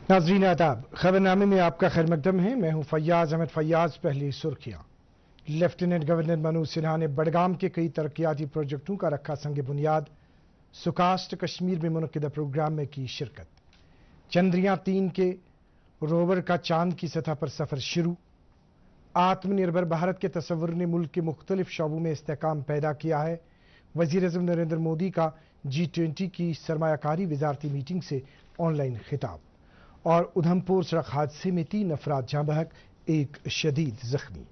नाज़रीन आदाब, खबरनामे में आपका खैर मकदम है। मैं हूं फैयाज अहमद फैयाज। पहली सुर्खियां। लेफ्टिनेंट गवर्नर मनोज सिन्हा ने बडगाम के कई तरक्याती प्रोजेक्टों का रखा संग बुनियाद। सुकास्ट कश्मीर में मुनक्किदा प्रोग्राम में की शिरकत। चंद्रयान-3 के रोवर का चांद की सतह पर सफर शुरू। आत्मनिर्भर भारत के तस्वुर ने मुल्क के मुख्तलिफ शोबों में इस्तेहकाम पैदा किया है। वज़ीर-ए-आज़म नरेंद्र मोदी का G20 की सरमायाकारी वजारती मीटिंग से ऑनलाइन खिताब। और उधमपुर सड़क हादसे में 3 अफराद जाँ बहक, 1 शदीद जख्मी।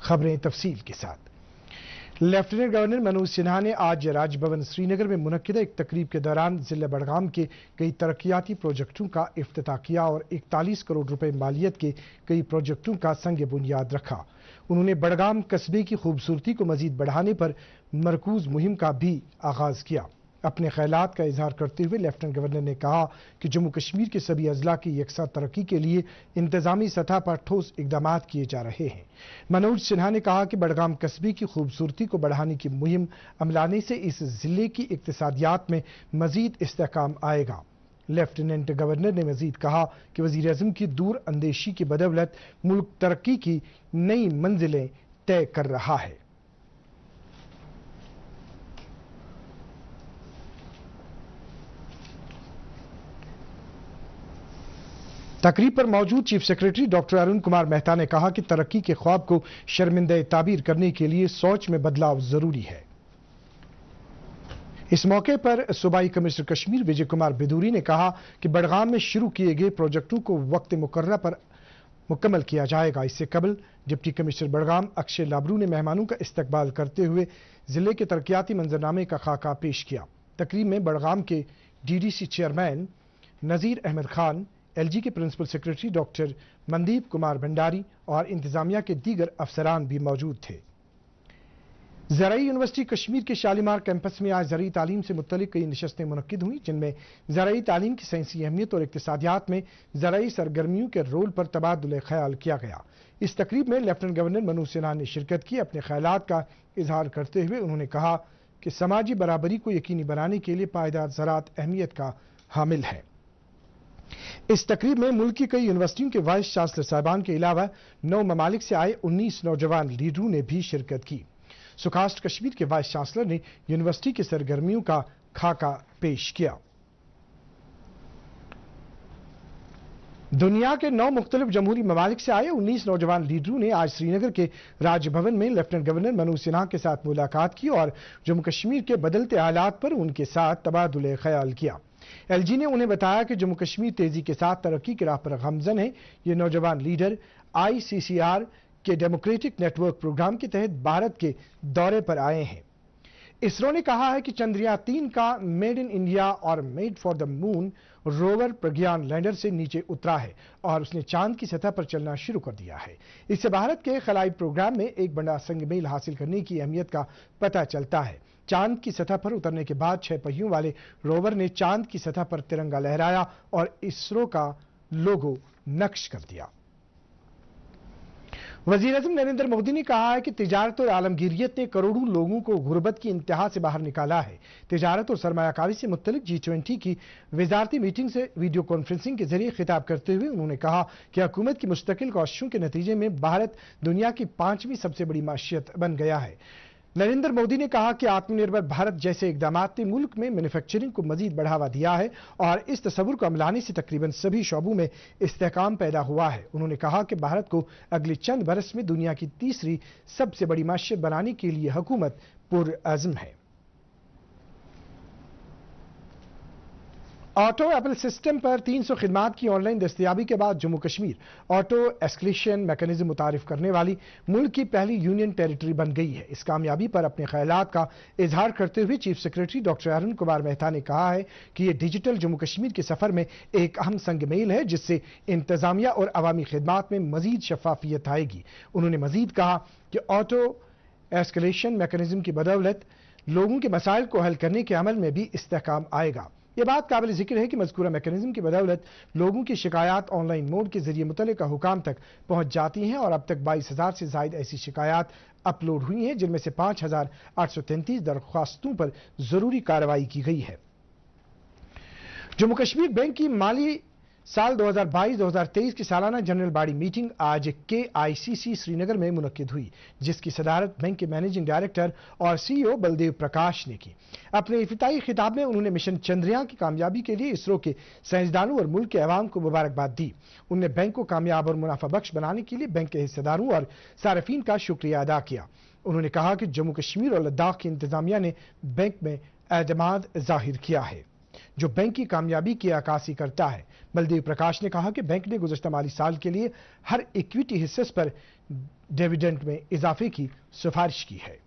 खबरें तफसील के साथ। लेफ्टिनेंट गवर्नर मनोज सिन्हा ने आज राजभवन श्रीनगर में मुनक्किदा एक तकरीब के दौरान जिला बडगाम के कई तरक्याती प्रोजेक्टों का इफ्तिताह किया और 41 करोड़ रुपए मालियत के कई प्रोजेक्टों का संग बुनियाद रखा। उन्होंने बडगाम कस्बे की खूबसूरती को मजीद बढ़ाने पर मरकूज मुहिम का भी आगाज किया। अपने ख्यालात का इजहार करते हुए लेफ्टिनेंट गवर्नर ने कहा कि जम्मू कश्मीर के सभी अजला की यकसा तरक्की के लिए इंतजामी सतह पर ठोस इकदाम किए जा रहे हैं। मनोज सिन्हा ने कहा कि बडगाम कस्बे की खूबसूरती को बढ़ाने की मुहिम अमलाने से इस जिले की इक्तिसादियात में मजीद इस्तेहकाम आएगा। लेफ्टिनेंट गवर्नर ने मजीद कहा कि वज़ीर-ए-आज़म की दूर अंदेशी की बदौलत मुल्क तरक्की की नई मंजिलें तय कर रहा है। तकरीब पर मौजूद chief secretary doctor Arun Kumar Mehta ने कहा कि तरक्की के ख्वाब को शर्मिंदा ताबीर करने के लिए सोच में बदलाव जरूरी है। इस मौके पर सूबाई कमिश्नर कश्मीर विजय कुमार बिदूरी ने कहा कि बडगाम में शुरू किए गए प्रोजेक्टों को वक्त मुकर्रर पर मुकम्मल किया जाएगा। इससे कबल डिप्टी कमिश्नर बडगाम अक्षय लाबरू ने मेहमानों का इस्तकबाल करते हुए जिले के तरक्याती मंजरनामे का खाका पेश किया। तकरीब में बडगाम के DDC chairman Nazir Ahmad Khan, LG के principal secretary doctor Mandeep Kumar Bhandari और इंतजामिया के दीगर अफसरान भी मौजूद थे। ज़राई यूनिवर्सिटी कश्मीर के शालीमार कैंपस में आज ज़राई तालीम से मुत्तलिक कई नशस्तें मुनक्किद हुई, जिनमें ज़राई तालीम की साइंसी अहमियत और इक्तिसादियात में ज़राई सरगर्मियों के रोल पर तबादुल ख्याल किया गया। इस तकरीब में लेफ्टिनेंट गवर्नर मनोज सिन्हा ने शिरकत की। अपने ख्यालात का इजहार करते हुए उन्होंने कहा कि समाजी बराबरी को यकीनी बनाने के लिए पायदार ज़राअत अहमियत का हामिल है। इस तकरीब में मुल्क की कई यूनिवर्सिटियों के वाइस चांसलर साहिबान के अलावा 9 ममालिक से आए 19 नौजवान लीडरों ने भी शिरकत की। सुकास्ट कश्मीर के वाइस चांसलर ने यूनिवर्सिटी की सरगर्मियों का खाका पेश किया। दुनिया के 9 मुख्तलिफ जमहूरी ममालिक से आए 19 नौजवान लीडरों ने आज श्रीनगर के राजभवन में लेफ्टिनेंट गवर्नर मनोज सिन्हा के साथ मुलाकात की और जम्मू कश्मीर के बदलते हालात पर उनके साथ तबादुल ख्याल किया। LG ने उन्हें बताया कि जम्मू कश्मीर तेजी के साथ तरक्की की राह पर गमजन है। ये नौजवान लीडर ICCR के डेमोक्रेटिक नेटवर्क प्रोग्राम के तहत भारत के दौरे पर आए हैं। इसरो ने कहा है कि चंद्रयान-3 का मेड इन इंडिया और made for the moon rover Pragyan lander से नीचे उतरा है और उसने चांद की सतह पर चलना शुरू कर दिया है। इससे भारत के खलाई प्रोग्राम में एक बड़ा संगमेल हासिल करने की अहमियत का पता चलता है। चांद की सतह पर उतरने के बाद 6 पहियों वाले रोवर ने चांद की सतह पर तिरंगा लहराया और इसरो का लोगो नक्श कर दिया। वज़ीर-ए-आज़म नरेंद्र मोदी ने कहा है कि तिजारत और आलमगीरियत ने करोड़ों लोगों को गुर्बत की इंतहा से बाहर निकाला है। तिजारत और सरमायाकारी से मुत्तलिक G20 की वजारती मीटिंग से वीडियो कॉन्फ्रेंसिंग के जरिए खिताब करते हुए उन्होंने कहा कि हुकूमत की मुस्तकिल कोशिशों के नतीजे में भारत दुनिया की 5वीं सबसे बड़ी माशियत बन गया है। नरेंद्र मोदी ने कहा कि आत्मनिर्भर भारत जैसे इकदामात ने मुल्क में मैन्युफैक्चरिंग को मजीद बढ़ावा दिया है और इस तस्वुर को अमलाने से तकरीबन सभी शोबों में इस्तेहकाम पैदा हुआ है। उन्होंने कहा कि भारत को अगले चंद बरस में दुनिया की 3री सबसे बड़ी माशियत बनाने के लिए हुकूमत पुरअज़्म है। ऑटो एपल सिस्टम पर 300 खिदमात की ऑनलाइन दस्तयाबी के बाद Jammu Kashmir auto escalation mechanism मुतारिफ करने वाली मुल्क की पहली यूनियन टेरिटरी बन गई है। इस कामयाबी पर अपने ख्यालात का इजहार करते हुए chief secretary doctor Arun Kumar Mehta ने कहा है कि यह डिजिटल जम्मू कश्मीर के सफर में एक अहम संगमेल है, जिससे इंतजामिया और अवामी खिदमात में मजीद शफाफियत आएगी। उन्होंने मजीद कहा कि ऑटो एस्केलेशन मैकेनिज्म की बदौलत लोगों के मसाइल को हल करने के अमल में भी इस्तेहकाम आएगा। ये बात काबिल जिक्र है कि मज़कूरा मैकेनिज्म की बदौलत लोगों की शिकायत ऑनलाइन मोड के जरिए मुतल्लिका हुकाम तक पहुंच जाती हैं और अब तक 22,000 से ज़ायद ऐसी शिकायत अपलोड हुई हैं, जिनमें से 5,833 दरख्वास्तों पर जरूरी कार्रवाई की गई है। जम्मू कश्मीर बैंक की माली साल 2022-2023 की सालाना जनरल बॉडी मीटिंग आज KICC श्रीनगर में मुनक्किद हुई, जिसकी सदारत बैंक के मैनेजिंग डायरेक्टर और CEO बलदेव प्रकाश ने की। अपने इफ्तिताई खिताब में उन्होंने मिशन चंद्रयान की कामयाबी के लिए इसरो के साइंसदानों और मुल्क के अवाम को मुबारकबाद दी। उन्होंने बैंक को कामयाब और मुनाफा बख्श बनाने के लिए बैंक के हिस्सेदारों और सार्फिन का शुक्रिया अदा किया। उन्होंने कहा कि जम्मू कश्मीर और लद्दाख की इंतजामिया ने बैंक में एतमाद जाहिर किया है, जो बैंक की कामयाबी की अक्कासी करता है। बलदेव प्रकाश ने कहा कि बैंक ने गुज़श्ता माली साल के लिए हर इक्विटी हिस्से पर डिविडेंड में इजाफे की सिफारिश की है।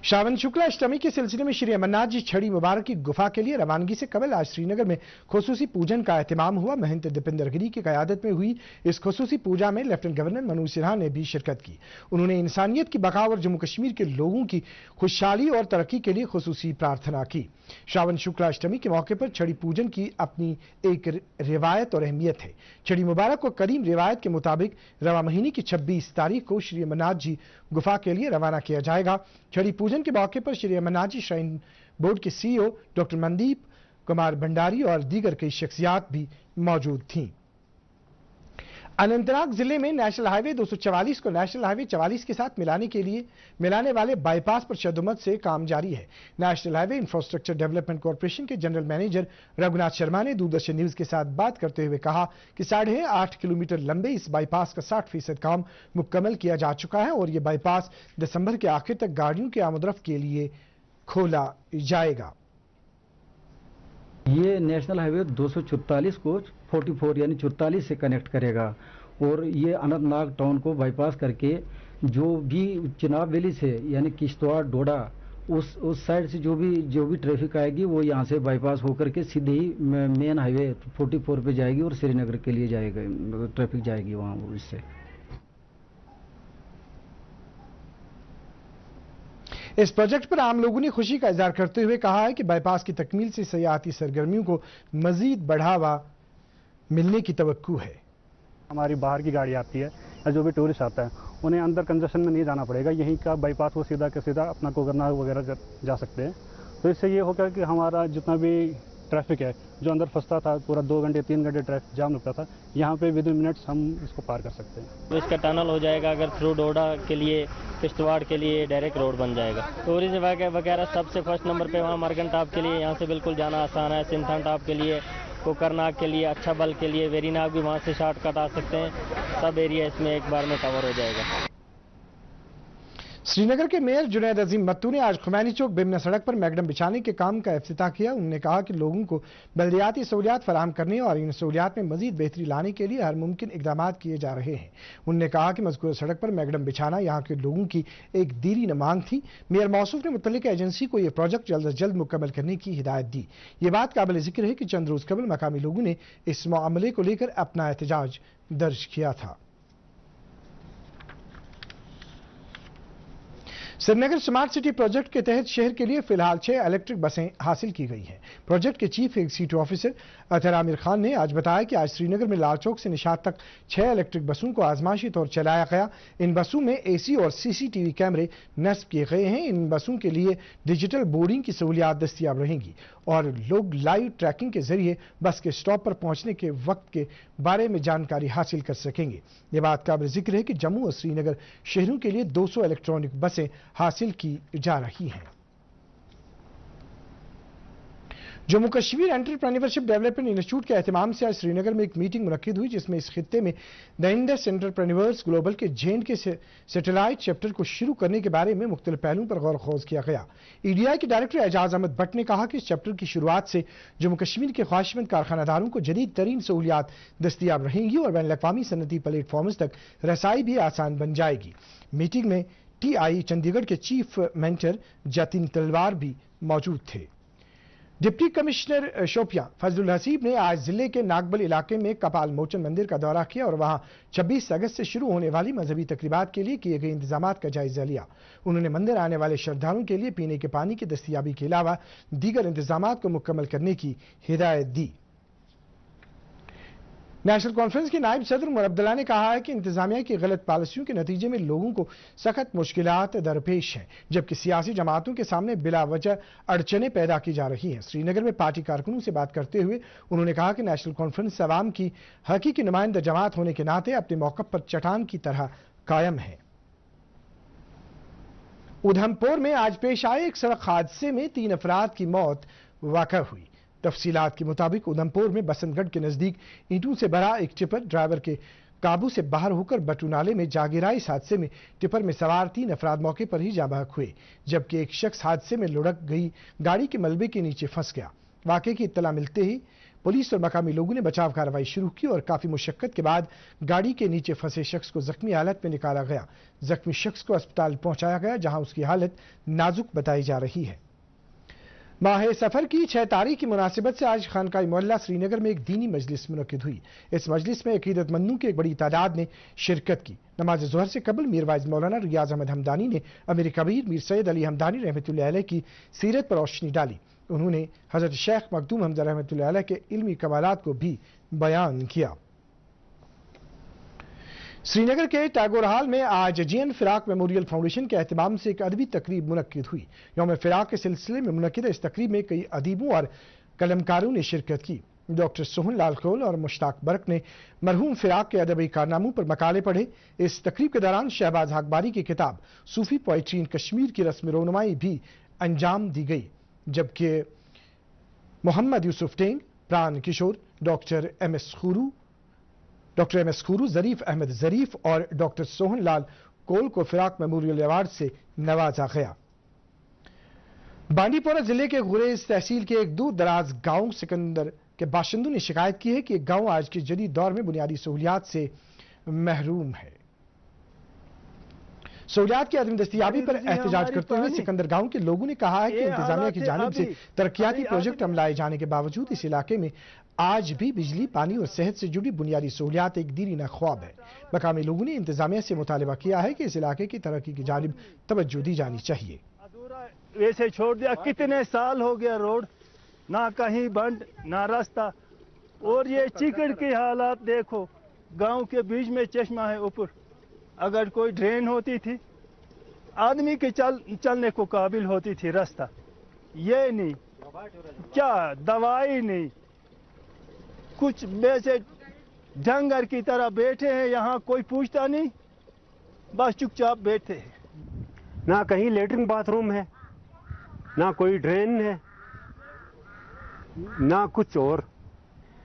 श्रावण शुक्ला अष्टमी के सिलसिले में श्री अमरनाथ जी छड़ी मुबारक की गुफा के लिए रवानगी से कबल आज श्रीनगर में खुसूसी पूजन का एहतमाम हुआ। महंत दीपेंद्र गिरी की क़यादत में हुई इस खुसूसी पूजा में लेफ्टिनेंट गवर्नर मनोज सिन्हा ने भी शिरकत की। उन्होंने इंसानियत की बका और जम्मू कश्मीर के लोगों की खुशहाली और तरक्की के लिए खुसूसी प्रार्थना की। श्रावण शुक्ला अष्टमी के मौके पर छड़ी पूजन की अपनी एक रिवायत और अहमियत है। छड़ी मुबारक को करीम रिवायत के मुताबिक रवा महीने की 26 तारीख को श्री अमरनाथ जी गुफा के लिए रवाना किया जाएगा। छड़ी पूजन के मौके पर श्री अमरनाथ जी श्राइन बोर्ड के CEO डॉक्टर मनदीप कुमार भंडारी और दीगर कई शख्सियात भी मौजूद थीं। अनंतनाग जिले में नेशनल हाईवे 244 को नेशनल हाईवे 44 के साथ मिलाने वाले बाईपास पर शदुमत से काम जारी है। National highway infrastructure development corporation के जनरल मैनेजर रघुनाथ शर्मा ने दूरदर्शन न्यूज के साथ बात करते हुए कहा कि 8.5 किलोमीटर लंबे इस बाईपास का 60% काम मुकम्मल किया जा चुका है और ये बाईपास दिसंबर के आखिर तक गाड़ियों के आमदरफ्त के लिए खोला जाएगा। ये नेशनल हाईवे 244 को 44 यानी 44 से कनेक्ट करेगा और ये अनंतनाग टाउन को बाईपास करके जो भी चिनाब वैली से यानी किश्तवाड़ डोडा उस साइड से जो भी ट्रैफिक आएगी वो यहाँ से बाईपास होकर के सीधे ही मेन हाईवे 44 पे जाएगी और श्रीनगर के लिए जाएगा, ट्रैफिक जाएगी वहाँ इससे। इस प्रोजेक्ट पर आम लोगों ने खुशी का इजहार करते हुए कहा है कि बाईपास की तकमील से सयाहती सरगर्मियों को मजीद बढ़ावा मिलने की तवक्कु है। हमारी बाहर की गाड़ी आती है या जो भी टूरिस्ट आता है उन्हें अंदर कंजेशन में नहीं जाना पड़ेगा, यहीं का बाईपास वो सीधा के सीधा अपना कोकरनाग वगैरह जा सकते हैं। तो इससे ये होगा कि हमारा जितना भी ट्रैफिक है जो अंदर फंसता था, पूरा 2 घंटे 3 घंटे ट्रैफिक जाम लगता था, यहाँ पे विदिन मिनट्स हम इसको पार कर सकते हैं। तो इसका टनल हो जाएगा, अगर थ्रू डोडा के लिए किश्तवाड़ के लिए डायरेक्ट रोड बन जाएगा। टूरिज्म वगैरह सबसे फर्स्ट नंबर पे वहाँ मरगन टॉप के लिए यहाँ से बिल्कुल जाना आसान है। सिंथन टॉप के लिए, कोकरनाग के लिए, अच्छा बल के लिए, वेरीनाग भी वहाँ से शॉर्टकट आ सकते हैं। सब एरिया इसमें एक बार में कवर हो जाएगा। श्रीनगर के मेयर जुनैद अजीम मत्तू ने आज खुमैनी चौक बिमना सड़क पर मैगडम बिछाने के काम का इफ्तिताह किया। उन्होंने कहा कि लोगों को बल्दियाती सहूलियात फराहम करने और इन सहूलियात में मजीद बेहतरी लाने के लिए हर मुमकिन इकदाम किए जा रहे हैं। उन्होंने कहा कि मज़कूर सड़क पर मैगडम बिछाना यहाँ के लोगों की एक दीरी मांग थी। मेयर मौसूफ ने मुतल्लिका एजेंसी को यह प्रोजेक्ट जल्द अज जल्द मुकम्मल करने की हिदायत दी। ये बात काबिल जिक्र है कि चंद रोज कबल मकामी लोगों ने इस मामले को लेकर अपना एहतजाज दर्ज किया था। श्रीनगर स्मार्ट सिटी प्रोजेक्ट के तहत शहर के लिए फिलहाल 6 इलेक्ट्रिक बसें हासिल की गई हैं। प्रोजेक्ट के chief executive officer Athar Aamir Khan ने आज बताया कि आज श्रीनगर में लाल चौक से निशात तक 6 इलेक्ट्रिक बसों को आजमाइशी तौर चलाया गया। इन बसों में AC और CCTV कैमरे नस्ब किए गए हैं। इन बसों के लिए डिजिटल बोर्डिंग की सहूलियात दस्तियाब रहेंगी और लोग लाइव ट्रैकिंग के जरिए बस के स्टॉप पर पहुंचने के वक्त के बारे में जानकारी हासिल कर सकेंगे। ये बात काबिल जिक्र है कि जम्मू और श्रीनगर शहरों के लिए 200 इलेक्ट्रॉनिक बसें हासिल की जा रही हैं। Jammu Kashmir entrepreneurship development institute के एहतमाम से आज श्रीनगर में एक मीटिंग मुनक्किद हुई, जिसमें इस खित्ते में द इंडस एंटरप्रेन्योर्स ग्लोबल के जेन के सैटेलाइट चैप्टर को शुरू करने के बारे में मुख्तलिफ पहलुओं पर गौर खोज किया गया। EDI के डायरेक्टर एजाज अहमद भट्ट ने कहा कि इस चैप्टर की शुरुआत से जम्मू कश्मीर के ख्वाहिशमंद कारखानादारों को जदीद तरीन सहूलियात दस्तियाब रहेंगी और बैन अवी सनती प्लेटफॉर्म्स तक रसाई भी आसान बन जाएगी। मीटिंग में TI चंडीगढ़ के चीफ मेंटर जतिन तलवार भी मौजूद थे। डिप्टी कमिश्नर शोपियां फजलुल हसीब ने आज जिले के नागबल इलाके में कपाल मोचन मंदिर का दौरा किया और वहां 26 अगस्त से शुरू होने वाली मजहबी तकरीबात के लिए किए गए इंतजामात का जायजा लिया। उन्होंने मंदिर आने वाले श्रद्धालुओं के लिए पीने के पानी की दस्तयाबी के अलावा दीगर इंतजामात को मुकम्मल करने की हिदायत दी। नेशनल कॉन्फ्रेंस के नायब सदर उमर अब्दुल्ला ने कहा है कि इंतजामिया की गलत पॉलिसियों के नतीजे में लोगों को सख्त मुश्किलात दरपेश हैं, जबकि सियासी जमातों के सामने बिला वजह अड़चनें पैदा की जा रही हैं। श्रीनगर में पार्टी कारकुनों से बात करते हुए उन्होंने कहा कि नेशनल कॉन्फ्रेंस अवाम की हकीकी नुमाइंदा जमात होने के नाते अपने मौक़िफ़ पर चट्टान की तरह कायम है। उधमपुर में आज पेश आए एक सड़क हादसे में 3 अफराद की मौत वाक़ा हुई। तफसीलात के मुताबिक उधमपुर में बसंतगढ़ के नजदीक ईंटों से भरा एक टिपर ड्राइवर के काबू से बाहर होकर बटू नाले में जा गिरा। इस हादसे में टिपर में सवार 3 अफराद मौके पर ही जाँ बहक हुए, जबकि एक शख्स हादसे में लुढ़क गई गाड़ी के मलबे के नीचे फंस गया। वाक़े की इत्तला मिलते ही पुलिस और मकामी लोगों ने बचाव कार्रवाई शुरू की और काफी मुशक्कत के बाद गाड़ी के नीचे फंसे शख्स को जख्मी हालत में निकाला गया। जख्मी शख्स को अस्पताल पहुंचाया गया, जहां उसकी हालत नाजुक बताई जा रही है। माह सफर की 6 तारीख की मुनासिबत से आज खानकाई मोहल्ला श्रीनगर में एक दीनी मजलिस मुनक्किद हुई। इस मजलिस में अकीदतमंदों की एक बड़ी तादाद ने शिरकत की। नमाज ज़ोहर से कबल मीर वाइज मौलाना रियाज अहमद हमदानी ने अमीर कबीर मीर सैयद अली हमदानी रहमतुल्लाह अलैह की सीरत पर रोशनी डाली। उन्होंने हजरत शेख मखदूम हमजा रहमतुल्लाह अलैह के इल्मी कमालात को भी बयान किया। श्रीनगर के टैगोर हॉल में आज जीएन फिराक मेमोरियल फाउंडेशन के एहतमाम से एक अदबी तकरीब मुनक्किद हुई। यौम फिराक के सिलसिले में मुनक्किद इस तकरीब में कई अदीबों और कलमकारों ने शिरकत की। डॉक्टर सोहन लाल खोल और मुश्ताक बरक ने मरहूम फिराक के अदबी कारनामों पर मकाले पढ़े। इस तकरीब के दौरान शहबाज हकबारी की किताब सूफी पोइट्री इन कश्मीर की रस्म रोनुमाई भी अंजाम दी गई, जबकि मोहम्मद यूसुफ टेंग, प्राण किशोर, डॉक्टर एम एस खूरू, जरीफ अहमद जरीफ और डॉक्टर सोहन लाल कोल को फिराक मेमोरियल अवार्ड से नवाजा गया। बांडीपोरा जिले के गुरेज तहसील के एक दूर दराज गांव सिकंदर के बाशिंदों ने शिकायत की है कि गांव आज के जदीद दौर में बुनियादी सहूलियात से महरूम है। सहूलियात की अदम दस्तयाबी पर एहतजाज करते हुए सिकंदर गांव के लोगों ने कहा है कि इंतजामिया की जानिब से तरक्याती प्रोजेक्ट अमलाए जाने के बावजूद इस इलाके में आज भी बिजली, पानी और सेहत से जुड़ी बुनियादी सहूलियात एक दीरीना ख्वाब है। मकामी लोगों ने इंतजामिया से मुतालबा किया है कि इस इलाके की तरक्की की जानिब तवज्जो दी जानी चाहिए। वैसे छोड़ दिया, कितने साल हो गया, रोड ना कहीं बंद ना रास्ता, और ये चिकड़ की हालात देखो। गांव के बीच में चश्मा है ऊपर, अगर कोई ड्रेन होती थी आदमी के चलने को काबिल होती थी रास्ता, ये नहीं, क्या दवाई नहीं, कुछ वैसे जंगल की तरह बैठे हैं, यहाँ कोई पूछता नहीं, बस चुपचाप बैठे हैं। ना कहीं लेटरिन बाथरूम है, ना कोई ड्रेन है, ना कुछ और,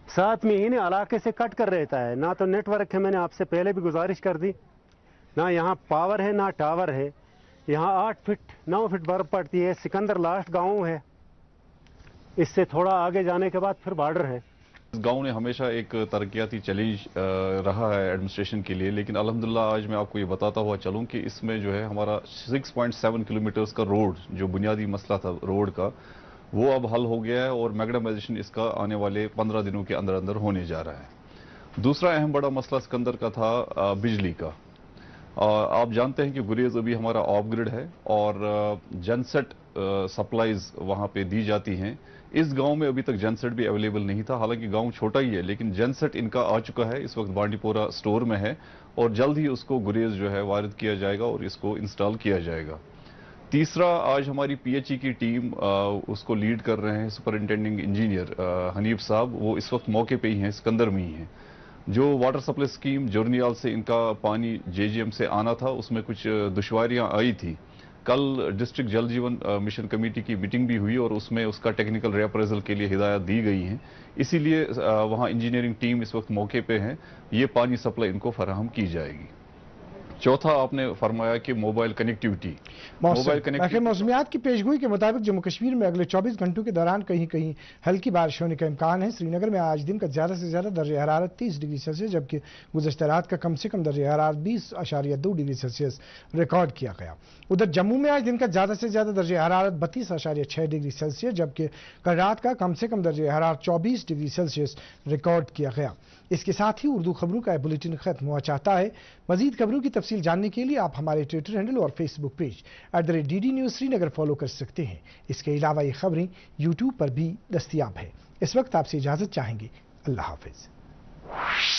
साथ में ही इलाके से कट कर रहता है। ना तो नेटवर्क है, मैंने आपसे पहले भी गुजारिश कर दी, ना यहाँ पावर है ना टावर है। यहाँ 8 फीट 9 फीट बर्फ पड़ती है। सिकंदर लास्ट गांव है, इससे थोड़ा आगे जाने के बाद फिर बॉर्डर है। इस गांव ने हमेशा एक तरक्याती चैलेंज रहा है एडमिनिस्ट्रेशन के लिए, लेकिन अल्हम्दुलिल्लाह आज मैं आपको ये बताता हुआ चलूं कि इसमें जो है हमारा 6.7 किलोमीटर्स का रोड, जो बुनियादी मसला था रोड का, वो अब हल हो गया है और मैग्नेटाइजेशन इसका आने वाले 15 दिनों के अंदर अंदर होने जा रहा है। दूसरा अहम बड़ा मसला सिकंदर का था बिजली का। आप जानते हैं कि गुरेज अभी हमारा ऑफ ग्रिड है और जनसेट सप्लाईज वहाँ पे दी जाती हैं। इस गांव में अभी तक जनसेट भी अवेलेबल नहीं था, हालांकि गांव छोटा ही है, लेकिन जनसेट इनका आ चुका है, इस वक्त बांडीपोरा स्टोर में है और जल्द ही उसको गुरेज जो है वारिद किया जाएगा और इसको इंस्टॉल किया जाएगा। तीसरा, आज हमारी पीएचई की टीम उसको लीड कर रहे हैं सुपरिंटेंडिंग इंजीनियर हनीफ साहब, वो इस वक्त मौके पे ही हैं, सिकंदर में ही हैं। जो वाटर सप्लाई स्कीम जोरनियाल से इनका पानी जेजीएम से आना था, उसमें कुछ दुश्वारियां आई थी। कल डिस्ट्रिक्ट जल जीवन मिशन कमेटी की मीटिंग भी हुई और उसमें उसका टेक्निकल रीअप्रेजल के लिए हिदायत दी गई हैं, इसीलिए वहाँ इंजीनियरिंग टीम इस वक्त मौके पे है, ये पानी सप्लाई इनको फराहम की जाएगी। चौथा, आपने फरमाया कि मोबाइल कनेक्टिविटी। मौसमियात की पेशगोई के मुताबिक जम्मू कश्मीर में अगले 24 घंटों के दौरान कहीं कहीं हल्की बारिश होने का इम्कान है। श्रीनगर में आज दिन का ज़्यादा से ज़्यादा दर्जा हरारत 30 डिग्री सेल्सियस, जबकि गुज़श्ता रात का कम से कम दर्जा हरारत 20.2 डिग्री सेल्सियस रिकॉर्ड किया गया। उधर जम्मू में आज दिन का ज़्यादा से ज़्यादा दर्जा हरारत 32.6 डिग्री सेल्सियस, जबकि कल रात का कम से कम दर्जा हरारत 24 डिग्री सेल्सियस रिकॉर्ड किया गया। इसके साथ ही उर्दू खबरों का बुलेटिन खत्म हुआ चाहता है। मजीद खबरों की तफसील जानने के लिए आप हमारे ट्विटर हैंडल और Facebook page @DD News Srinagar follow कर सकते हैं। इसके अलावा ये खबरें यूट्यूब पर भी दस्तयाब है। इस वक्त आपसे इजाजत चाहेंगे। अल्लाह हाफिज। ہیں.